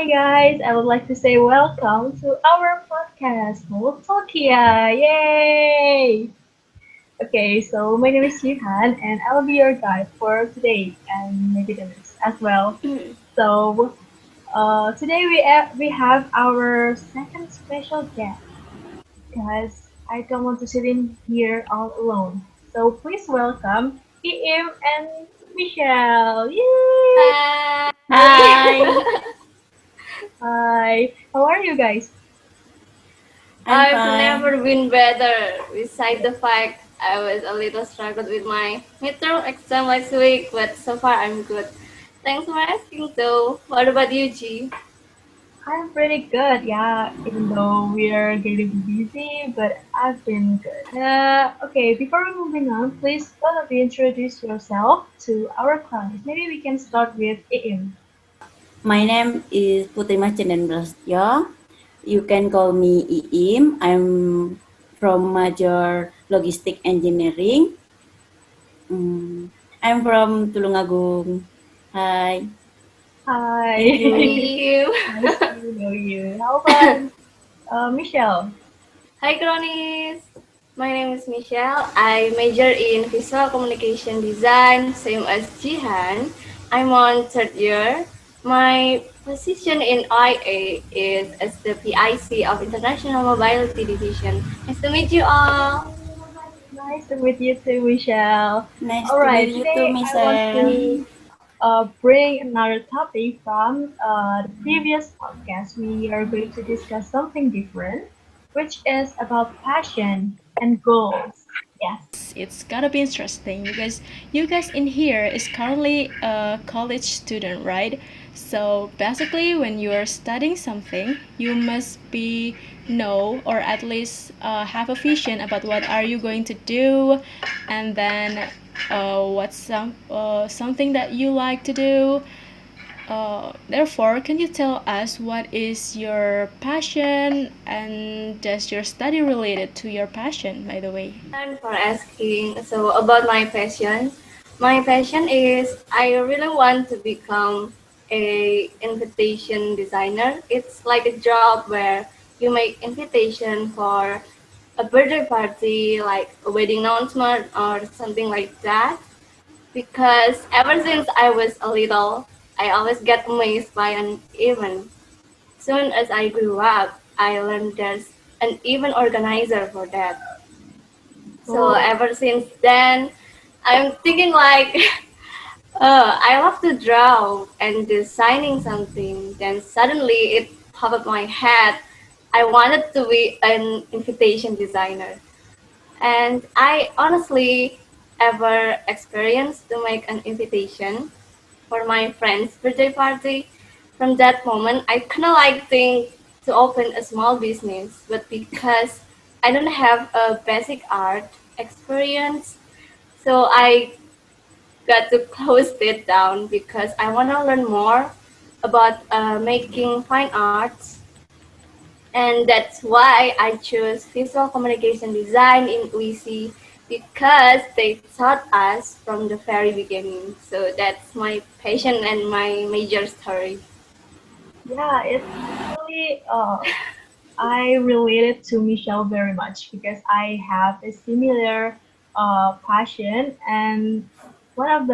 guys, I would like to say welcome to our podcast called TOLKIA. Yay! Okay, so my name is Yuhan and I'll be your guide for today and maybe the next as well. So today we have our second special guest. Guys, I don't want to sit in here all alone. So please welcome Iim and Michelle. Yay! Hi, Hi, how are you guys? I'm I've fine. never been better, beside the fact I was a little struggled with my midterm exam last week, but so far I'm good. Thanks for asking though. What about you, G? I'm pretty good, yeah, even though we're getting busy, but I've been good. Okay, before we moving on, please both of you introduce yourself to our class. Maybe we can start with Iim. My name is Putri Macenden Prasetyo. You can call me Iim. I'm from major logistic engineering. Mm, I'm from Tulungagung. Hi. Thank Hi, Hi, you. Im. nice to know you. How about Michelle? Hi, Cronies. My name is Michelle. I major in visual communication design, same as Jihan. I'm on third year. My position in OIA is as the PIC of International Mobility Division. Nice to meet you all. Nice to meet you too, Michelle. Nice All to right, meet you too, today I want Michelle. to bring another topic from the previous podcast. We are going to discuss something different, which is about passion and goals. Yes. It's gotta be interesting because you guys in here is currently a college student, right? So basically, when you are studying something, you must be know or at least have a vision about what are you going to do, and then what's something that you like to do. Therefore, can you tell us what is your passion and does your study related to your passion, by the way? And for asking, so about my passion is I really want to become a invitation designer. It's like a job where you make invitation for a birthday party, like a wedding announcement or something like that. Because ever since I was a little, I always get amazed by an event. Soon as I grew up, I learned there's an event organizer for that. So Oh, ever since then, I'm thinking like, I love to draw and designing something. Then suddenly it popped up my head. I wanted to be an invitation designer. And I honestly ever experienced to make an invitation for my friend's birthday party. From that moment, I kind of like think to open a small business, but because I don't have a basic art experience, so I got to close it down because I want to learn more about making fine arts, and that's why I chose visual communication design in UISI because they taught us from the very beginning. So that's my passion and my major story. yeah, it's really, I related to Michelle very much because I have a similar passion, and one of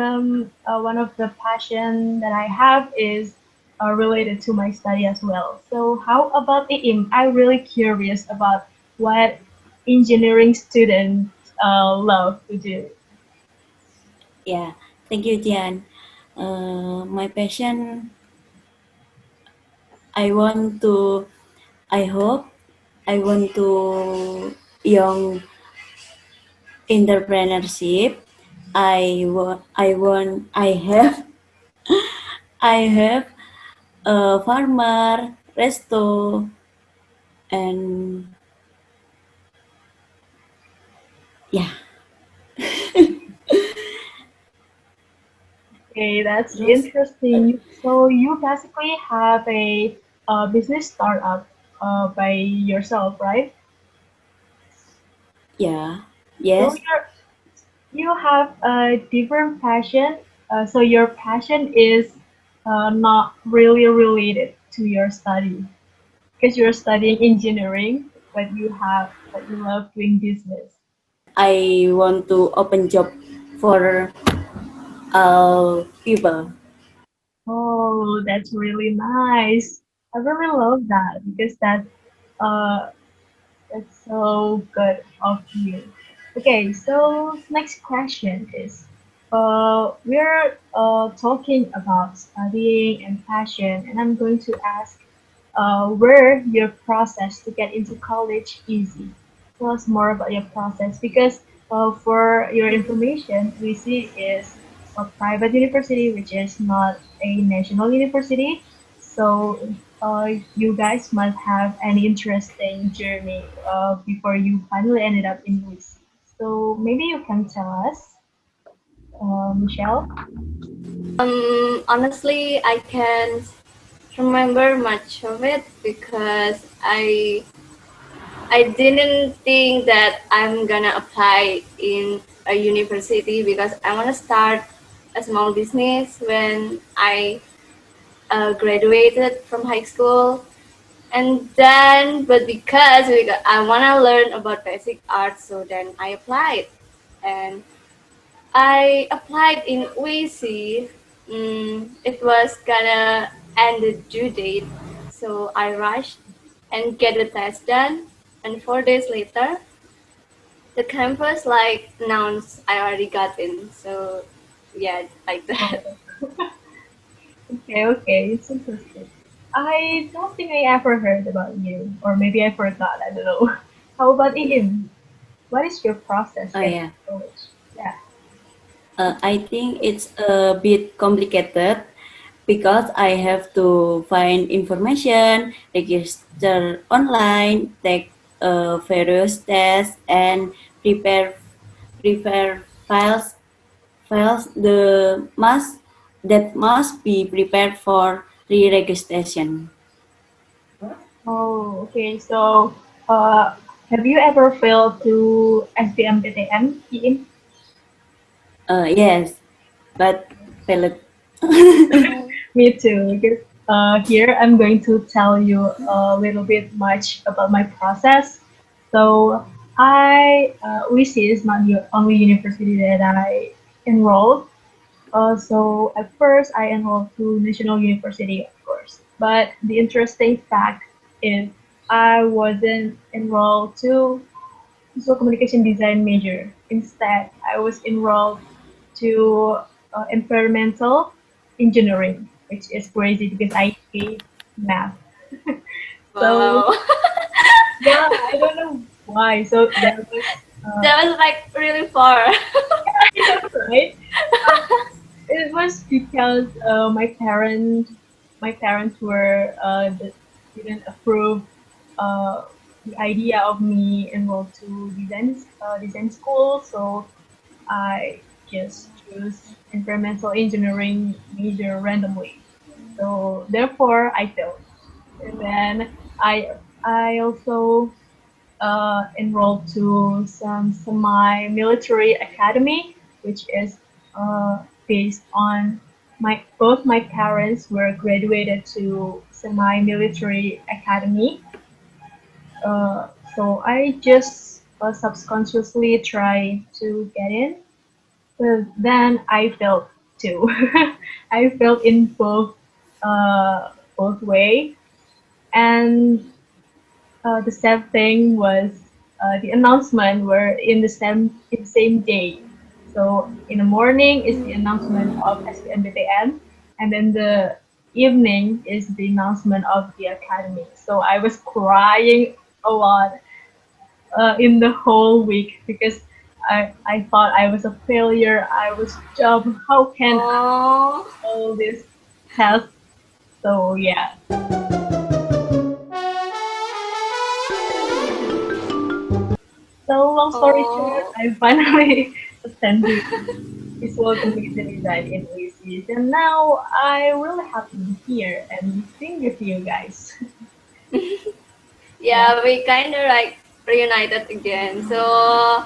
the passion that I have is related to my study as well. So how about Iim? I'm really curious about what engineering students love to do. Yeah, thank you, Tian. My passion, I want to, I hope, I want to young entrepreneurship. I have, I have a farmer, resto, and yeah, Okay, that's terus, interesting. So you basically have a business startup by yourself, right? yeah, So yes, you have a different passion. So your passion is not really related. to your study? Because you're studying engineering, but you love doing business. I want to open job for people. Oh, that's really nice. I really love that because uh that's so good of you. Okay, so next question is, we're talking about studying and passion, and I'm going to ask, were your process to get into college easy? Tell us more about your process because, for your information, UISI is a private university which is not a national university. So you guys must have an interesting journey before you finally ended up in UISI. So maybe you can tell us, Michelle. Honestly, I can't remember much of it because I didn't think that I'm gonna apply in a university because I wanna start a small business when I graduated from high school. And then, but because I wanna learn about basic art, so then I applied, and I applied in UISI. It was gonna end the due date, so I rushed and get the test done. And 4 days later, the campus like announced I already got in. So yeah, like that. Oh, okay, okay, it's interesting. I don't think I ever heard about you, or maybe I forgot. I don't know. How about Ian? What is your process Oh getting yeah, to college? Yeah. I think it's a bit complicated because I have to find information, register online, take various tests, and prepare files that must be prepared for re-registration. Oh, okay. So, uh, have you ever failed to SBMPTN, Ian? Yes, but pellet. Me too, because here I'm going to tell you a little bit much about my process. So UISI is not the only university that I enrolled. So at first I enrolled to National University, of course. But the interesting fact is I wasn't enrolled to visual communication design major. Instead, I was enrolled to environmental engineering, which is crazy because I hate math. So Wow. yeah, I don't know why. So there was That was like really far. I know, right? Um, it was because my parents didn't approve uh, the idea of me enrolled to design school, so I just choose environmental engineering major randomly. So therefore, I failed. And then I also enrolled to some semi-military academy, which is based on my parents were graduated to semi-military academy. So I just subconsciously try to get in, but then I failed too. I failed in both way, and the sad thing was the announcement were in the same day. So in the morning is the announcement of SBMBTN, and then the evening is the announcement of the academy. So I was crying a lot in the whole week because I thought I was a failure. I was job. How can I Oh. all this test? So yeah. So long story short, Oh. I finally attended visual communication design in UISIS, and now I'm really happy to be here and sing with you guys. Yeah, Yeah, we kind of like reunited again. So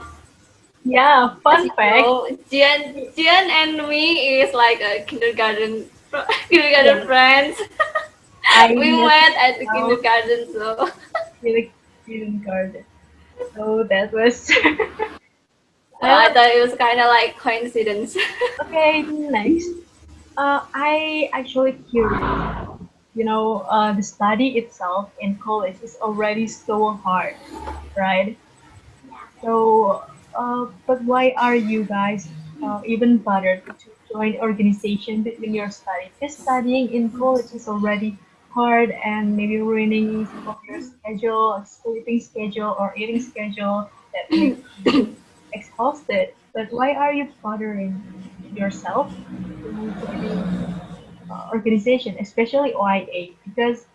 yeah. as Fun you fact. know, Jian and me is like a kindergarten Yeah, kindergarten friends. I We met met at the myself kindergarten, so in a kindergarten. So that was I I thought it was kind of like coincidence. okay. Next, I actually curious. The study itself in college is already so hard, right? So, but why are you guys even bothered to join organization between your study? Because studying in college is already hard and maybe ruining some of your schedule, sleeping schedule, or eating schedule that makes you exhausted. But why are you bothering yourself to joining organization, especially OIA? Because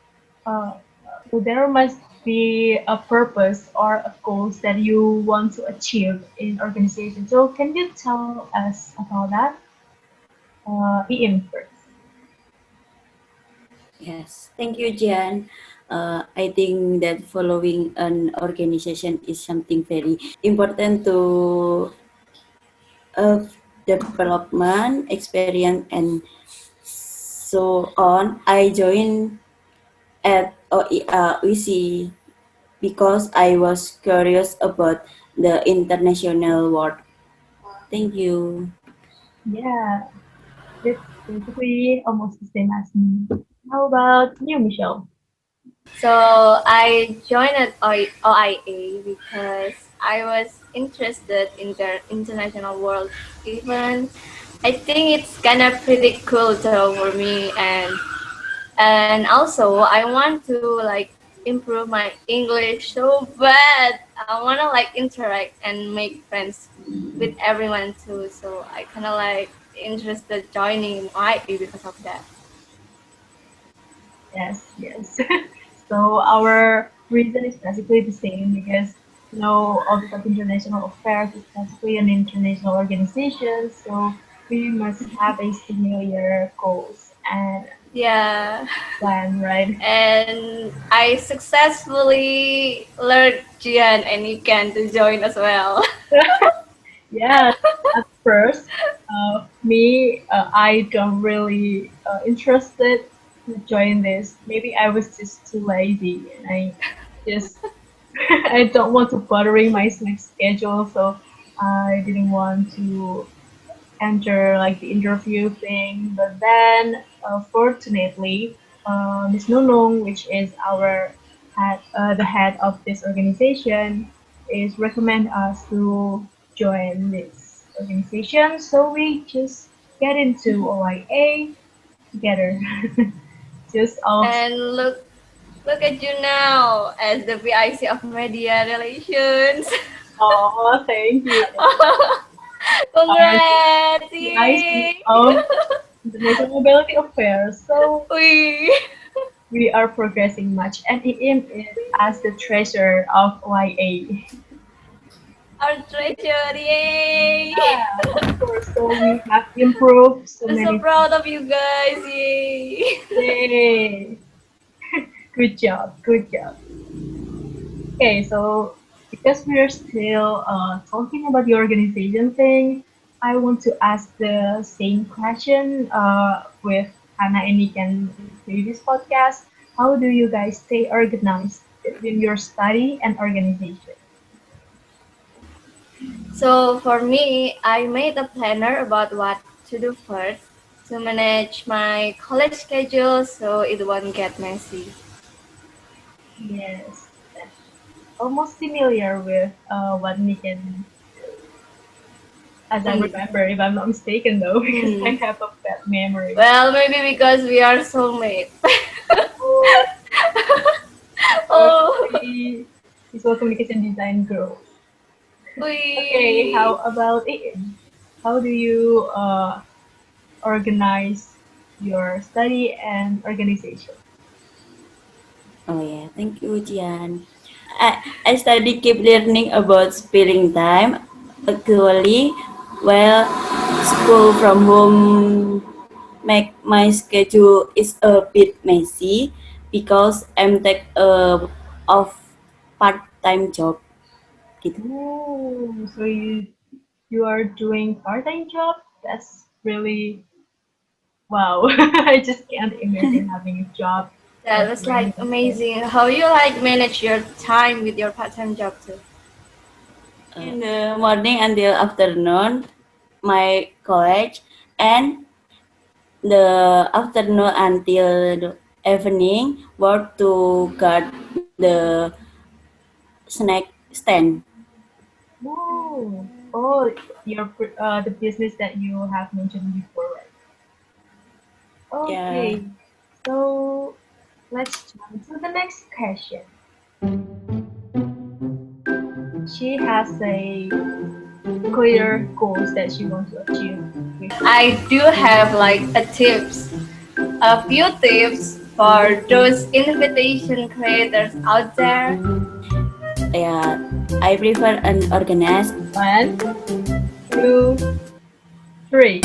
so there must be a purpose or a goals that you want to achieve in organization. So can you tell us about that? Ian first. Yes, thank you, Jan. I think that following an organization is something very important to development, experience, and so on. I joined at OIC because I was curious about the international world. Thank you. Yeah, it's basically almost the same as me. How about you, Michelle? So I joined at OIA because I was interested in the international world events. I think it's kind of pretty cultural for me, and also I want to like improve my English so bad. I want to like interact and make friends with everyone too. So I kind of like interested joining in OIA because of that. Yes, yes. So our reason is basically the same because Office of International Affairs is basically an international organization, so we must have a similar goals and Yeah. plan, right? And I successfully lured Jian and Ikan to join as well. Yeah, at first, I don't really interested to join this. Maybe I was just too lazy and I just I don't want to bothering my sleep schedule, so I didn't want to enter like the interview thing. But then, fortunately, Miss Nunung, which is the head of this organization, is recommend us to join this organization. So we just get into OIA together. Just all. And look at you now as the VIC of Media Relations. Oh, thank you. Our Congrats! CIC Yay! of International Mobility Affairs. So We we are progressing much, and IIM is as the treasurer of OIA. our treasure! Yay! Yeah, of course. So we have improved so I'm so many proud things. of you guys! Yay! Yay! Good job, good job. Okay, so because we are still talking about the organization thing, I want to ask the same question with Hannah and Nick in previous podcast. How do you guys stay organized between your study and organization? So for me, I made a planner about what to do first to manage my college schedule so it won't get messy. Yes, that's almost similar with what Nick and as I Mm. remember, if I'm not mistaken though, because I Mm. have a bad memory. Well, maybe because we are soulmates. Oh, or Oh, maybe visual communication design girls. Okay, how we. about Ian? How do you organize your study and organization? Oh yeah, thank you, Jan. I study keep learning about spelling time. Actually, well, school from home make my schedule is a bit messy because I'm take a of part time job gitu. Ooh, so you are doing part-time job? That's really wow. I just can't imagine having a job. That was like amazing. How you like manage your time with your part-time job too? In the morning until afternoon, my college, and the afternoon until the evening work to guard the snack stand. Oh, the business that you have mentioned before, right? Yeah, Okay, so let's jump to the next question. She has a clear goals that she wants to achieve with I do have like a few tips for those invitation creators out there. yeah. I prefer an organized. 1, 2, 3.